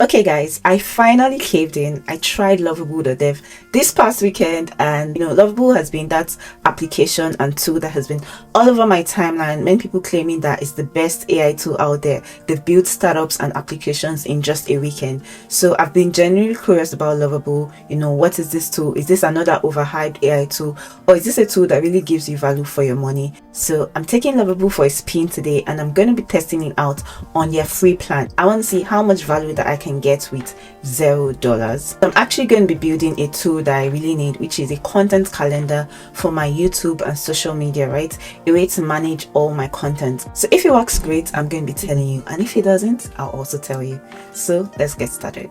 Okay guys, I finally caved in. I tried Lovable the dev this past weekend, and Lovable has been that application and tool that has been all over my timeline. Many people claiming that it's the best AI tool out there. They've built startups and applications in just a weekend. So I've been genuinely curious about Lovable. What is this tool? Is this another overhyped AI tool, or is this a tool that really gives you value for your money? So I'm taking Lovable for a spin today, and I'm going to be testing it out on their free plan. I want to see how much value that I can get with $0. I'm actually going to be building a tool that I really need, which is a content calendar for my YouTube and social media, right? A way to manage all my content. So if it works great, I'm going to be telling you, and if it doesn't, I'll also tell you. So let's get started.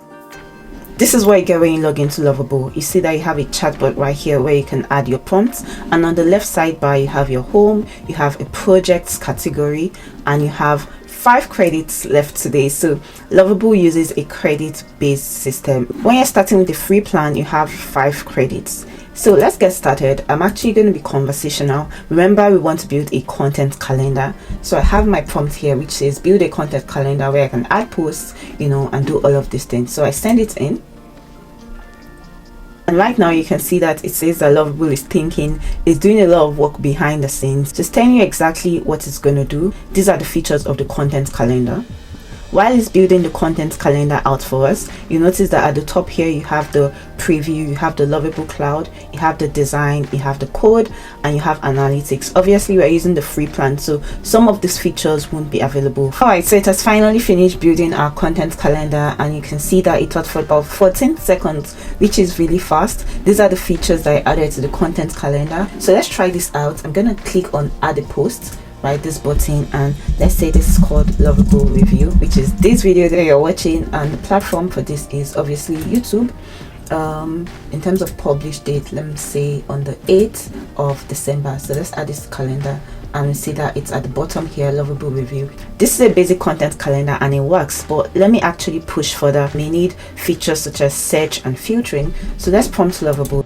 This is what you get when you log into Lovable. You see that you have a chatbot right here where you can add your prompts, and on the left sidebar you have your home, you have a projects category, and you have 5 credits left today. So Lovable uses a credit-based system. When you're starting with the free plan, you have 5 credits. So let's get started. I'm actually going to be conversational. Remember, we want to build a content calendar. So I have my prompt here, which says build a content calendar where I can add posts, and do all of these things. So I send it in. And right now you can see that it says that Lovable is thinking, it's doing a lot of work behind the scenes, just telling you exactly what it's going to do. These are the features of the content calendar. While it's building the content calendar out for us, you notice that at the top here you have the preview, you have the Lovable Cloud, you have the design, you have the code, and you have analytics. Obviously we're using the free plan, so some of these features won't be available. Alright, so it has finally finished building our content calendar, and you can see that it took for about 14 seconds, which is really fast. These are the features that I added to the content calendar. So let's try this out. I'm gonna click on add a post, right, this button, and let's say this is called Lovable Review, which is this video that you're watching, and the platform for this is obviously YouTube. In terms of published date, let me say on the 8th of December. So let's add this calendar, and we see that it's at the bottom here, Lovable Review. This is a basic content calendar and it works, but let me actually push further. We need features such as search and filtering. So let's prompt Lovable.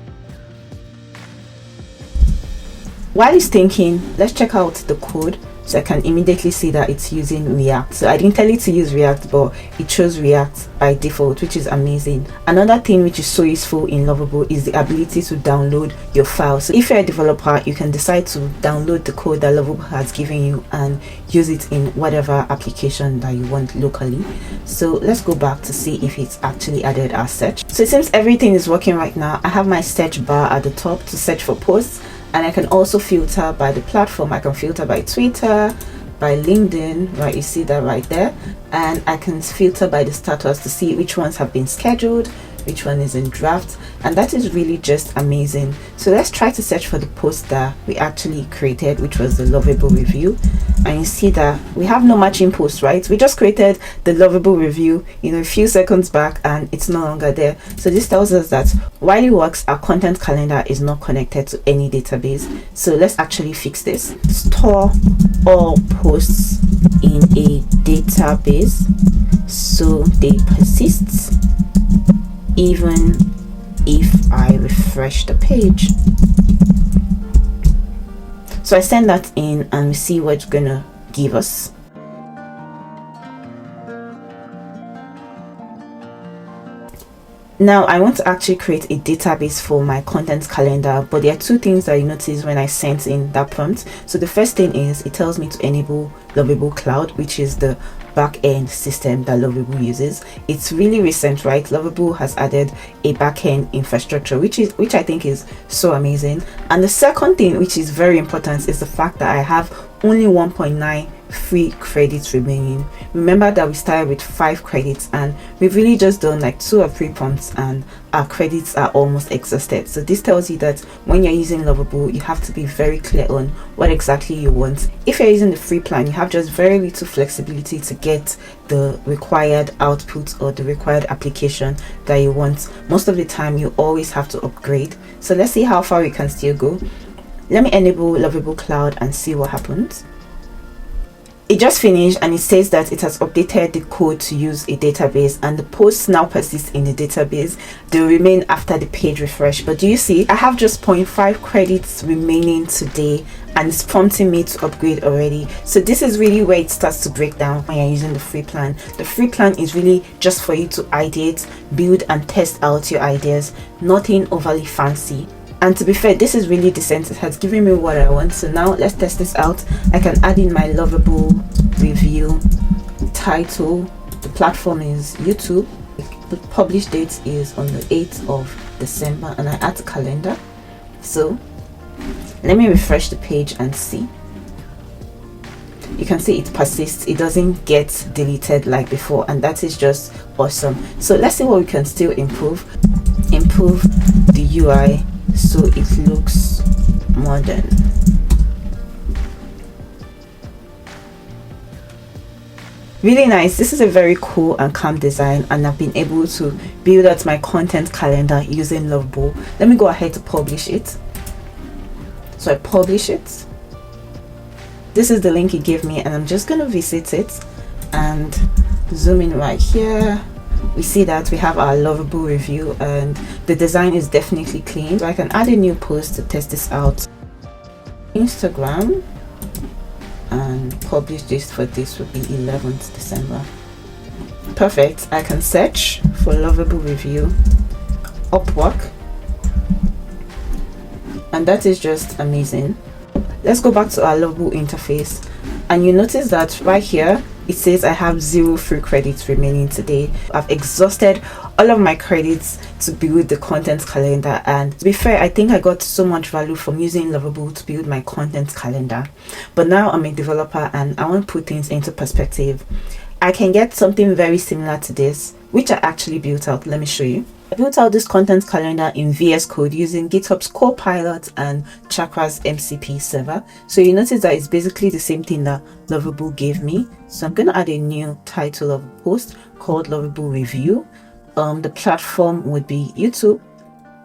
While it's thinking, let's check out the code. So I can immediately see that it's using React. So I didn't tell it to use React, but it chose React by default, which is amazing. Another thing which is so useful in Lovable is the ability to download your file. So if you're a developer, you can decide to download the code that Lovable has given you and use it in whatever application that you want locally. So let's go back to see if it's actually added our search. So it seems everything is working right now. I have my search bar at the top to search for posts, and I can also filter by the platform. I can filter by Twitter, by LinkedIn, right? You see that right there. And I can filter by the status to see which ones have been scheduled, which one is in draft, and that is really just amazing. So let's try to search for the post that we actually created, which was the Lovable Review, and you see that we have no matching post, right? We just created the Lovable Review a few seconds back, and it's no longer there. So this tells us that while it works, our content calendar is not connected to any database. So let's actually fix this. Store all posts in a database so they persist even if I refresh the page. So I send that in, and we see what it's gonna give us. Now I want to actually create a database for my content calendar, but there are 2 things that you notice when I sent in that prompt. So the first thing is it tells me to enable Lovable Cloud, which is the back-end system that Lovable uses. It's really recent, right? Lovable has added a back-end infrastructure, which I think is so amazing. And the second thing, which is very important, is the fact that I have only 1.9 free credits remaining. Remember that we started with 5 credits, and we've really just done like 2 or 3 prompts, and our credits are almost exhausted. So this tells you that when you're using Lovable, you have to be very clear on what exactly you want. If you're using the free plan, you have just very little flexibility to get the required output or the required application that you want. Most of the time you always have to upgrade. So let's see how far we can still go. Let me enable Lovable Cloud and see what happens. It just finished and it says that it has updated the code to use a database, and the posts now persist in the database. They remain after the page refresh. But do you see, I have just 0.5 credits remaining today, and it's prompting me to upgrade already. So this is really where it starts to break down when you're using the free plan. The free plan is really just for you to ideate, build and test out your ideas, nothing overly fancy. And to be fair, this is really decent. It has given me what I want. So now let's test this out. I can add in my Lovable review title. The platform is YouTube. The published date is on the 8th of December, and I add the calendar. So let me refresh the page and see. You can see it persists. It doesn't get deleted like before, and that is just awesome. So let's see what we can still improve. Improve the UI so it looks modern. Really nice. This is a very cool and calm design, and I've been able to build out my content calendar using Lovable. Let me go ahead to publish it. So I publish it. This is the link it gave me, and I'm just gonna visit it and zoom in right here. We see that we have our Lovable review, and the design is definitely clean. So I can add a new post to test this out. Instagram, and publish this for this would be 11th December. Perfect. I can search for Lovable review, Upwork, and that is just amazing. Let's go back to our Lovable interface, and you notice that right here it says I have 0 free credits remaining today. I've exhausted all of my credits to build the content calendar, and to be fair, I think I got so much value from using Lovable to build my content calendar. But now I'm a developer and I want to put things into perspective. I can get something very similar to this, which I actually built out. Let me show you. I built out this content calendar in VS Code using GitHub's Copilot and Chakra's MCP server. So you notice that it's basically the same thing that Lovable gave me. So I'm going to add a new title of a post called Lovable Review. The platform would be YouTube.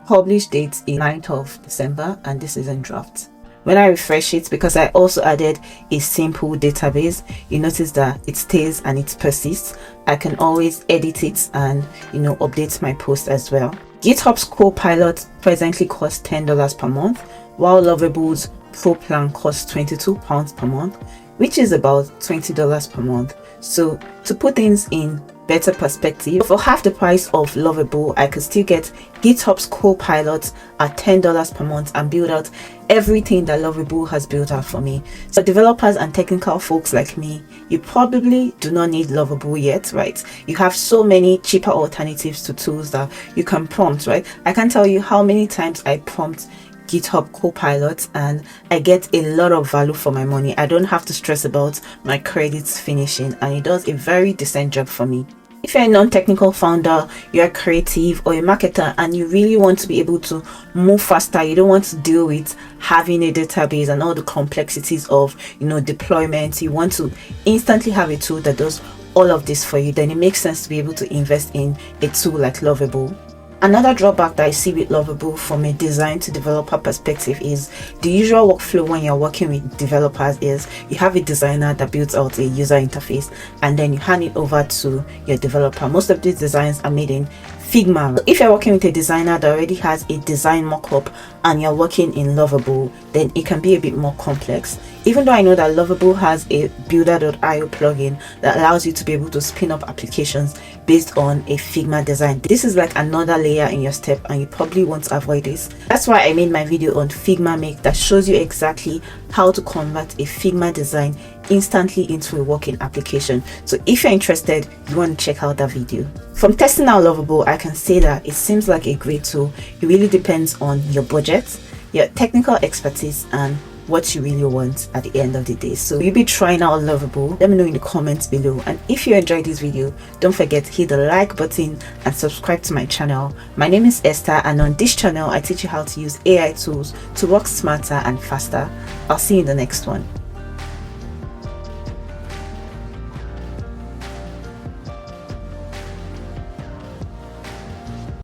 Published date is 9th of December, and this is in draft. When I refresh it, because I also added a simple database, you notice that it stays and it persists. I can always edit it and update my post as well. GitHub's Copilot presently costs $10 per month, while Lovable's Pro plan costs £22 per month, which is about $20 per month. So to put things in better perspective, for half the price of Lovable, I could still get GitHub's Copilot at $10 per month and build out everything that Lovable has built out for me. So developers and technical folks like me, you probably do not need Lovable yet, right? You have so many cheaper alternatives to tools that you can prompt, right? I can't tell you how many times I prompt GitHub Copilot and I get a lot of value for my money. I don't have to stress about my credits finishing, and it does a very decent job for me. If you're a non-technical founder, you're a creative or a marketer, and you really want to be able to move faster, you don't want to deal with having a database and all the complexities of deployment, you want to instantly have a tool that does all of this for you, then it makes sense to be able to invest in a tool like Lovable. Another drawback that I see with Lovable from a design to developer perspective is the usual workflow when you're working with developers is you have a designer that builds out a user interface and then you hand it over to your developer. Most of these designs are made in Figma. So if you're working with a designer that already has a design mockup and you're working in Lovable, then it can be a bit more complex. Even though I know that Lovable has a builder.io plugin that allows you to be able to spin up applications based on a Figma design. This is like another layer in your step and you probably want to avoid this. That's why I made my video on Figma Make that shows you exactly how to convert a Figma design instantly into a working application. So if you're interested, you want to check out that video. From testing out Lovable, I can say that it seems like a great tool. It really depends on your budget, your technical expertise, and what you really want at the end of the day. So you'll be trying out Lovable. Let me know in the comments below, and if you enjoyed this video, don't forget to hit the like button and subscribe to my channel. My name is Esther, and on this channel I teach you how to use AI tools to work smarter and faster. I'll see you in the next one.